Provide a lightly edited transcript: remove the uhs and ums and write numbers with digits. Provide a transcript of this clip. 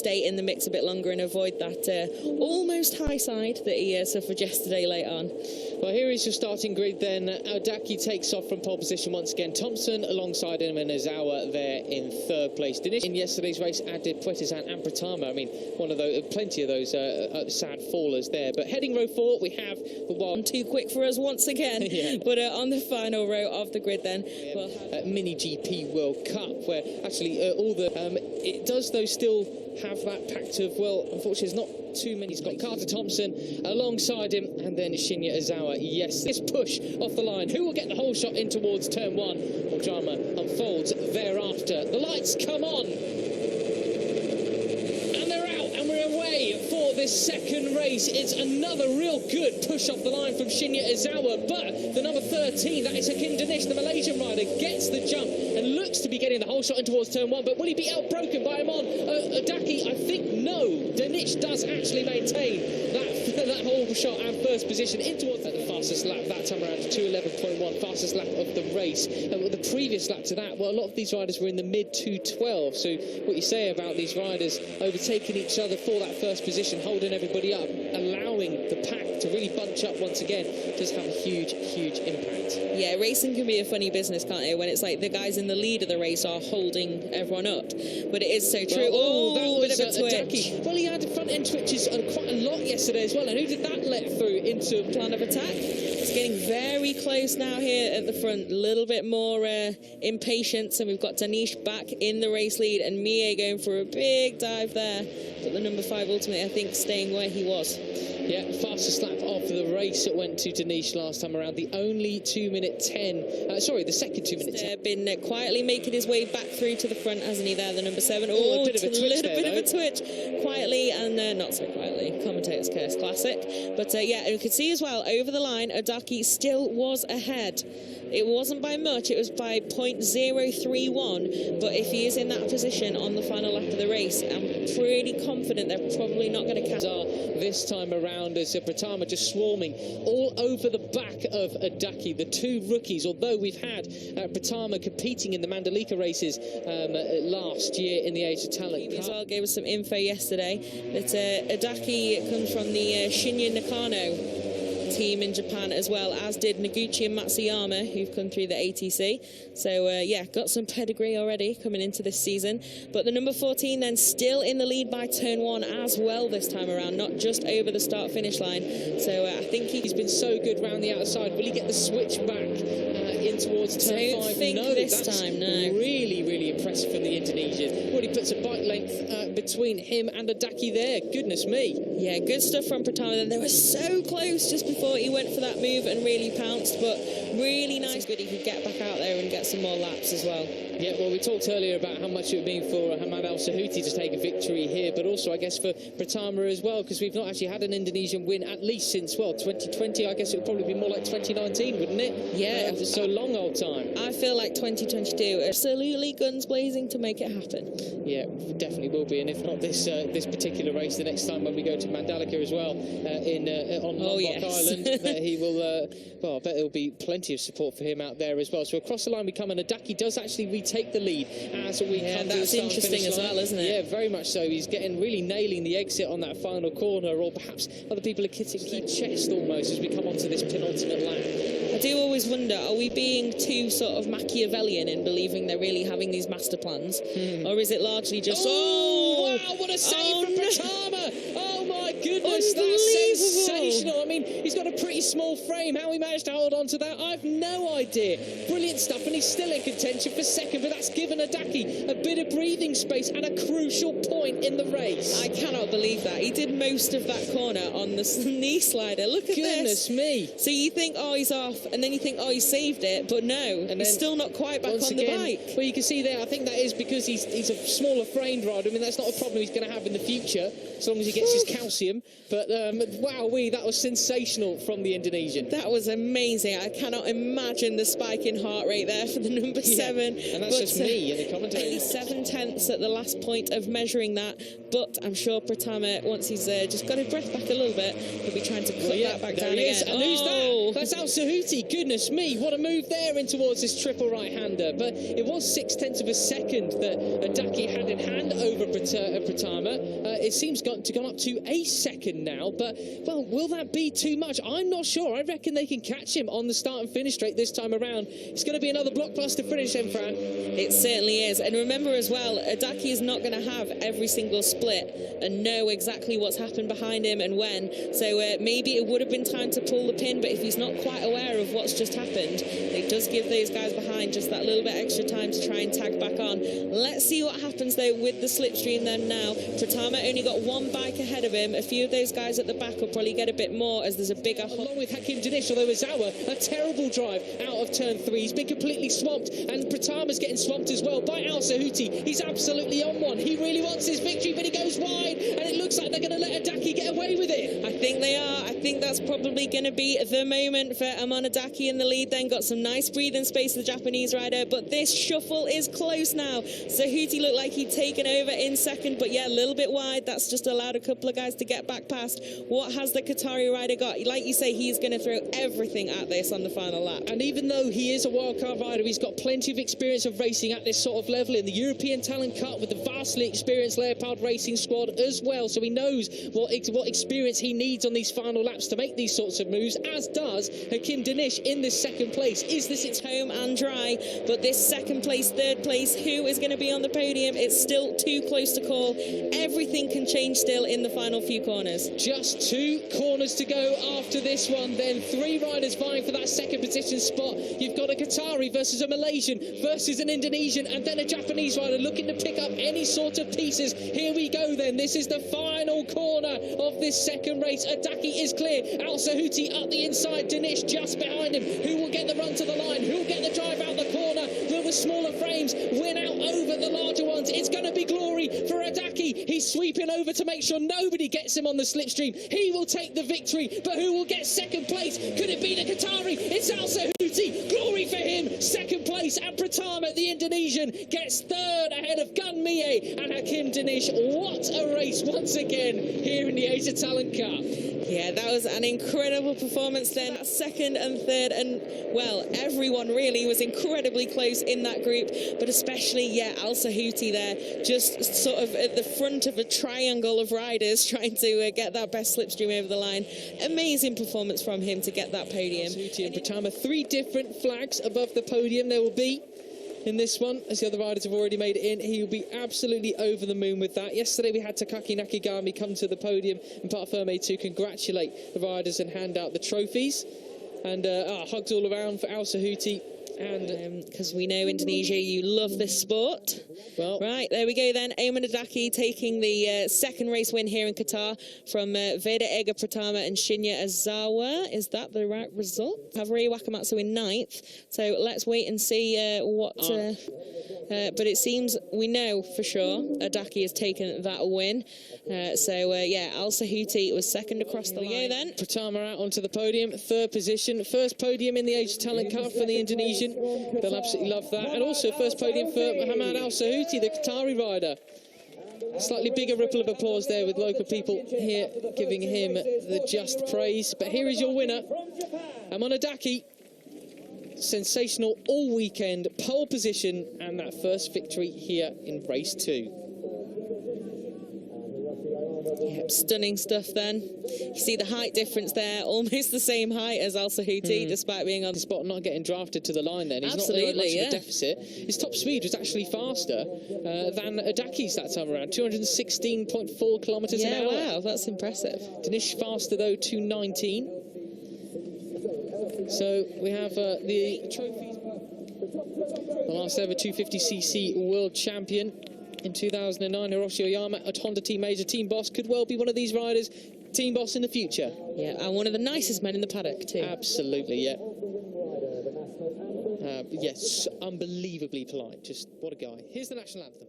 stay in the mix a bit longer and avoid that almost high side that he suffered yesterday late on. Well, here is your starting grid then. Odaki takes off from pole position once again. Thompson alongside him and Ozawa there in third place. In yesterday's race, added Puetizan and Pratama. I mean, one of those, plenty of those sad fallers there. But heading row 4, we have the one. Too quick for us once again. Yeah. But on the final row of the grid then, we'll have Mini GP World Cup, where actually all the it does though still have that pact of, well, unfortunately there's not too many. He's got Carter Thompson alongside him and then Shinya Ozawa. Yes, this push off the line. Who will get the whole shot in towards turn 1? Well, drama unfolds thereafter. The lights come on and they're out and we're away for this second race. It's another real good push off the line from Shinya Ozawa, but the number 13, that is Hakim Danish, the Malaysian rider, gets the jump and looks to be getting the whole shot in towards turn 1, but will he be outbroken by him on Odaki? I think no. Danish does actually maintain that whole shot and first position in towards the fastest lap that time around, 2:11.1, fastest lap of the race. The previous lap to that, well, a lot of these riders were in the mid 2:12, so what you say about these riders overtaking each other for that first position, holding everybody up, allowing the pack to really bunch up once again, does have a huge impact. Yeah, racing can be a funny business, can't it? When it's like the guys in the lead of the race are holding everyone up. But it is so true. Well, that was bit of a twitch. Well, he had front end twitches quite a lot yesterday as well. And who did that let through into plan of attack? It's getting very close now here at the front. A little bit more impatience. And we've got Danish back in the race lead. And Mie going for a big dive there. But the number 5 ultimately, I think, staying where he was. Yeah, fastest lap of the race it went to Danish last time around. The only 2:10. Sorry, the second 2:10. Been quietly making his way back through to the front, hasn't he? There, the number 7. Oh, a bit of a twitch there, bit of a twitch, quietly and not so quietly. Commentator's curse, classic. But yeah, and you can see as well over the line, Odaki still was ahead. It wasn't by much, it was by 0.031, but if he is in that position on the final lap of the race, I'm pretty confident they're probably not going to catch this time around as Pratama just swarming all over the back of Odaki, the two rookies, although we've had Pratama competing in the Mandalika races last year in the Age of Talent. As well gave us some info yesterday that Odaki comes from the Shinya Nakano team in Japan, as well as did Noguchi and Matsuyama, who've come through the ATC. So yeah, got some pedigree already coming into this season. But the number 14 then still in the lead by turn 1 as well this time around, not just over the start finish line. So I think he's been so good round the outside. Will he get the switch back in towards turn 5? No, this time, no. Really impressive from the Indonesian. Well, he puts a bike length between him and Odaki there. Goodness me. Yeah, good stuff from Pratama. Then they were so close just before he went for that move and really pounced, but really nice. Good he could get back out there and get some more laps as well. Yeah, well, we talked earlier about how much it would mean for Hamad Al Sahuti to take a victory here, but also, I guess, for Pratama as well, because we've not actually had an Indonesian win at least since, well, 2020. I guess it would probably be more like 2019, wouldn't it? Yeah. For so long old time. I feel like 2022, absolutely guns blazing to make it happen. Yeah, definitely will be, and if not this this particular race, the next time when we go to Mandalika as well, on Lombok Island, that he will, well, I bet there will be plenty of support for him out there as well. So across the line we come, and Odaki does actually retake the lead as we come to the that's interesting as well, isn't it? Yeah, very much so. He's really nailing the exit on that final corner, or perhaps other people are kicking chest almost as we come onto this penultimate lap. I do always wonder, are we being too sort of Machiavellian in believing they're really having these master plans? Or is it largely just... Oh, wow, what a save from Pratama! Oh, my goodness, that's sensational. I mean, he's got a pretty small frame. How he managed to hold on to that, I've no idea. Brilliant stuff, and he's still in contention for second, but that's given Odaki a bit of breathing space and a crucial point in the race. I cannot believe that. He did most of that corner on the knee slider. Look at Goodness me. So you think, oh, he's off, and then you think, oh, he saved it, but no, and he's still not quite back on the bike. Well, you can see there, I think that is because he's a smaller framed rider. I mean, that's not a problem he's going to have in the future, as long as he gets his calcium. But wowee, that was sensational from the Indonesian. That was amazing. I cannot imagine the spike in heart rate there for the number 7. And that's just me in the commentary. 7/10 at the last point of measuring that, but I'm sure Pratama, once he's just got his breath back a little bit, he'll be trying to cut that back down again. And who's that? That's Al Sahuti. Goodness me, what a move there in towards this triple right-hander. But it was 0.6 of a second that Odaki had in hand over Pratama. it seems to gone up to a second now, but, well, will that be too much? I'm not sure. I reckon they can catch him on the start and finish straight this time around. It's going to be another blockbuster finish then, Fran. It certainly is. And remember as well, Adaki is not going to have every single split and know exactly what's happened behind him and when. So maybe it would have been time to pull the pin, but if he's not quite aware of what's just happened, it does give those guys behind just that little bit extra time to try and tag back on. Let's see what happens though with the slipstream then now. Pratama only got one bike ahead of him. A few of those guys at the back will probably get a bit more as there's a bigger... Along with Hakim Dinesh, although Ozawa, a terrible drive out of turn 3. He's been completely swamped, and Pratama's getting swamped as well by Al Sahuti. He's absolutely on one. He really wants his victory, but he goes wide, and it looks like they're going to let Adaki get away with it. I think they are. I think that's probably going to be the moment for Amon Adaki in the lead then. Got some nice breathing space, the Japanese rider, but this shuffle is close now. Sahuti looked like he'd taken over in second, but yeah, a little bit wide. That's just allowed a couple of guys to get back past. What has the Qatari rider got? Like you say, he's going to throw everything at this on the final lap. And even though he is a wildcard rider, he's got plenty of experience of racing at this sort of level in the European Talent Cup with the vastly experienced Leopard Racing squad as well. So he knows what experience he needs on these final laps to make these sorts of moves, as does Hakim Dinesh in this second place. Is this its home and dry? But this second place, third place, who is going to be on the podium? It's still too close to call. Everything can change still in the final few corners. Just 2 corners to go after this one, then 3 riders vying for that second position spot. You've got a Qatari versus a Malaysian versus an Indonesian, and then a Japanese rider looking to pick up any sort of pieces. Here we go then. This is the final corner of this second race. Adaki is clear. Al Sahuti up the inside. Dinesh just behind him. Who will get the run to the line? Who will get the drive out the corner? Will the smaller frames win out over the larger ones? It's going to be glory for Adaki. He's sweeping over to make sure nobody gets him on the slipstream. He will take the victory, but who will get second place? Could it be the Qatari? It's Al Sahuti. Glory for him. Second place, and Pratama, the Indonesian, gets third ahead of Gun Mie and Hakim Dinesh. What a race once again here in the Asia Talent Cup. Yeah, that was an incredible performance then. Second and third, and well, everyone really was incredibly close in that group, but especially, yeah, Al Sahuti there, just sort of at the front of a triangle of riders trying to get that best slipstream over the line. Amazing performance from him to get that podium. Al Sahuti and Pratama, 3 different flags above the podium there will be in this one, as the other riders have already made it in. He will be absolutely over the moon with that. Yesterday we had Takaki Nakagami come to the podium in Parfumé to congratulate the riders and hand out the trophies. And hugs all around for Al Sahuti. And because we know Indonesia, you love this sport. Well, right, there we go then. Amon Adaki taking the second race win here in Qatar from Veda Ega Pratama and Shinya Ozawa. Is that the right result? Havari Wakamatsu in 9th. So let's wait and see what... but it seems we know for sure Adaki has taken that win. Yeah, Al Sahuti was second across the line. Then Pratama out onto the podium, 3rd position. First podium in the Asia Talent Cup for the Indonesian. They'll absolutely love that. And also first podium for Muhammad Al Sahuti, the Qatari rider. Slightly bigger ripple of applause there with local people here giving him the just praise. But here is your winner, Amon Adaki. Sensational all weekend, pole position, and that first victory here in race 2. Yep, stunning stuff then. You see the height difference there, almost the same height as Al Sahuti, despite being on the spot, not getting drafted to the line then. He's absolutely, not really much of a deficit. His top speed was actually faster than Adaki's that time around, 216.4 kilometres an hour. Wow, that's impressive. Dinesh faster though, 219. So we have the trophies. The last ever 250cc world champion in 2009, Hiroshi Oyama at Honda Team Major, team boss, could well be one of these riders, team boss in the future. Yeah, and one of the nicest men in the paddock too. Absolutely, yeah. Yes, unbelievably polite. Just what a guy. Here's the national anthem.